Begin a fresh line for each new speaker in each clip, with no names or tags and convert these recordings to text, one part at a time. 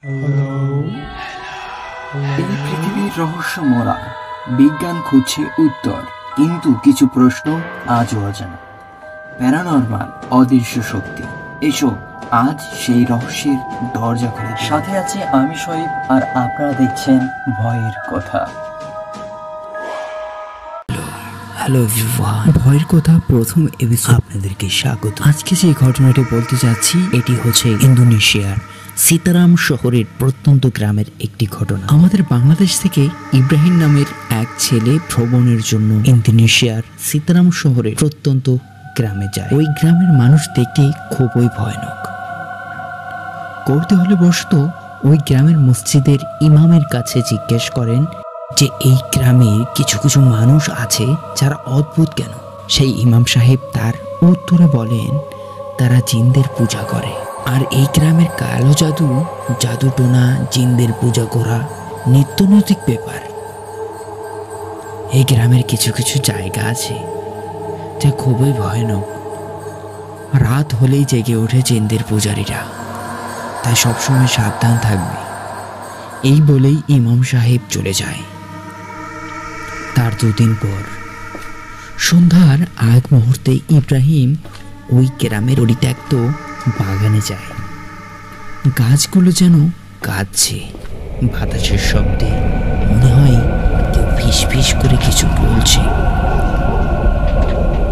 এই পৃথিবীর রহস্য মোড়া, বিজ্ঞান খুঁজছে উত্তর, কিন্তু কিছু প্রশ্ন আজও অজানা। প্যারানরমাল, অদৃশ্য শক্তি, এসো আজ সেই রহস্যের দরজা খুলে। সাথে আছে আমি শহীদ, আর আপনারা দেখছেন ভয়ের কথা।
হ্যালো এভরিওয়ান, ভয়ের কথা প্রথম এপিসোড আপনাদেরকে স্বাগত। আজকে যে ঘটনাটি বলতে যাচ্ছি এটি হচ্ছে ইন্দোনেশিয়ার সিতারাম শহরের প্রত্যন্ত গ্রামের একটি ঘটনা। আমাদের বাংলাদেশ থেকে ইব্রাহিম নামের এক ছেলে ভ্রমণের জন্য ইন্দোনেশিয়ার সিতারাম শহরের প্রত্যন্ত গ্রামে যায়। ওই গ্রামের মানুষ দেখতে খুবই ভয়ানক। কৌতূহলবশত ওই গ্রামের মসজিদের ইমামের কাছে জিজ্ঞেস করেন যে এই গ্রামে কিছু কিছু মানুষ আছে যারা অদ্ভুত কেন। সেই ইমাম সাহেব তার উত্তরে বলেন তারা জিনদের পূজা করে, আর এই গ্রামের কালো জাদুটোনা জিনদের পূজা করা নিত্যনৈতিক ব্যাপার। এই গ্রামের কিছু কিছু জায়গা আছে যা খুবই ভয়ানক। রাত হলেই জেগে ওঠে জিনদের পূজারীরা, তাই সবসময় সাবধান থাকবে। এই বলেই ইমাম সাহেব চলে যায়। তার দুদিন পর সন্ধ্যার আগ মুহূর্তে ইব্রাহিম ওই গ্রামের পরিত্যক্ত বাগানে যায়। গাছগুলো যেন কাঁদছে, বাতাসের শব্দে মনে হয় কেউ ফিস ফিস করে কিছু বলছে।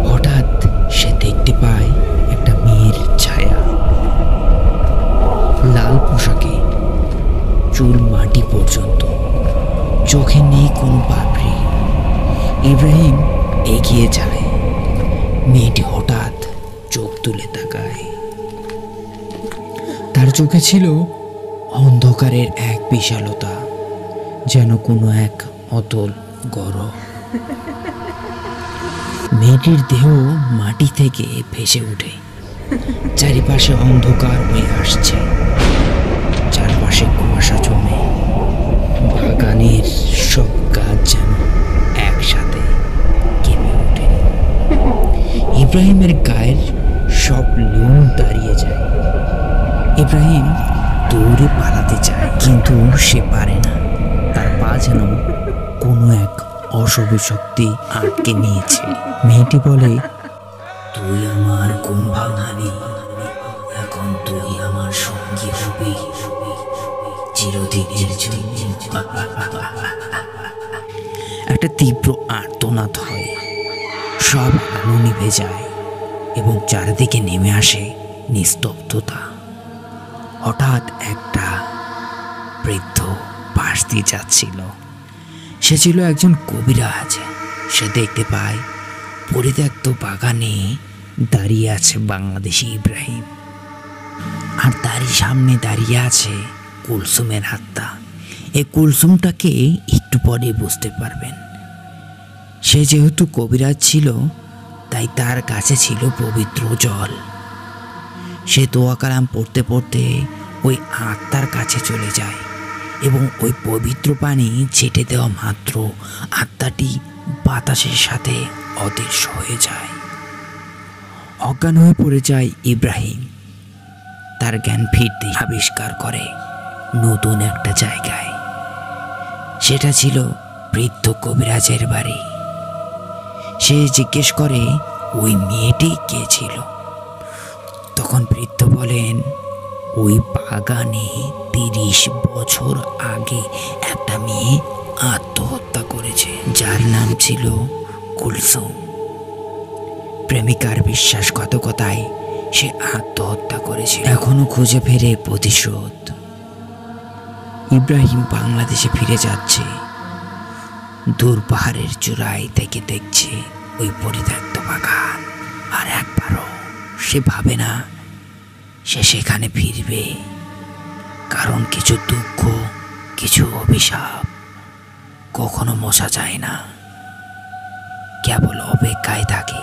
হঠাৎ সে দেখতে পায় একটা মেয়ের ছায়া, লাল পোশাকে, চুল মাটি পর্যন্ত, চোখে নেই কোনো পাপড়ি। ইব্রাহিম এগিয়ে যায়। মেয়েটি হঠাৎ চোখ তুলে তাকায়। তার চোখে ছিল অন্ধকারের এক বিশালতা, যেন কোনো এক অতল গর্ভ। মেয়েটির দেহ মাটি থেকে ভেসে ওঠে। চারিপাশে অন্ধকার হয়ে আসছে, চারপাশে কুয়াশা জমে। বাগানের সব গাছ যেন একসাথে কেঁপে ওঠে। ইব্রাহিমের গায়ের সব লোম দাঁড়িয়ে যায়। ইব্রাহিম দৌড়ে পালাতে চায়, কিন্তু সে পারে না। তার পা যেন কোনো এক অশুভ শক্তি আটকে নিয়েছে। মেয়েটি বলে, তুই আমার ঘুম ভাঙালি, এখন তুই আমার সঙ্গী হবি চিরদিনের জন্য। একটা তীব্র আর্তনাদ হয়, সব আলো নিভে যায় এবং চারিদিকে নেমে আসে নিস্তব্ধতা। হঠাৎ একটা বৃদ্ধ পাশ দিয়ে যাচ্ছিল। সে ছিল একজন কবিরাজ। সে দেখতে পায় পরিত্যক্ত বাগানে দাঁড়িয়ে আছে বাংলাদেশি ইব্রাহিম, আর তারই সামনে দাঁড়িয়ে আছে কুলসুমের আত্মা। এই কুলসুমটাকে একটু পরে বুঝতে পারবেন। সে যেহেতু কবিরাজ ছিল, তাই তার কাছে ছিল পবিত্র জল। সে দোয়া কালাম পড়তে পড়তে ওই আত্মার কাছে চলে যায় এবং ওই পবিত্র পানি ছেটে দেওয়া মাত্র আত্মাটি বাতাসের সাথে অদৃশ্য হয়ে যায়। অজ্ঞান হয়ে পড়ে যায় ইব্রাহিম। তার জ্ঞান ফিরতে আবিষ্কার করে নতুন একটা জায়গায়। সেটা ছিল বৃদ্ধ কবিরাজের বাড়ি। সে জিজ্ঞেস করে ওই মেয়েটি কে ছিল। তখন বৃদ্ধ বলেন, ওই বাগানে 30 বছর আগে একটা মেয়ে আত্মহত্যা করেছে, যার নাম ছিল কুলসুম। প্রেমিকার বিশ্বাসঘাতকতায় সে আত্মহত্যা করেছে। এখনো খুঁজে ফেরে প্রতিশোধ। ইব্রাহিম বাংলাদেশে ফিরে যাচ্ছে। দূর পাহাড়ের চূড়ায় থেকে দেখছে ওই পরিত্যক্ত বাগান, আর একবারও সে ভাবে না সে সেখানে ফিরবে। কারণ কিছু দুঃখ, কিছু অভিশাপ কখনো মোছা যায় না, কেবল অপেক্ষায় থাকে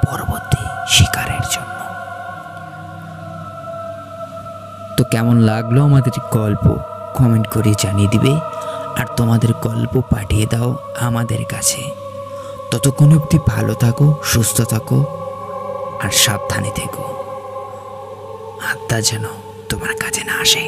পরবর্তী শিকারের জন্য। তো কেমন লাগলো আমাদের গল্প কমেন্ট করে জানিয়ে দিবে, আর তোমাদের গল্প পাঠিয়ে দাও আমাদের কাছে। ততক্ষণ অবধি ভালো থাকো, সুস্থ থাকো, আর সাবধানে থেকো। আত্মা যেন তোমার কাছে না আসে।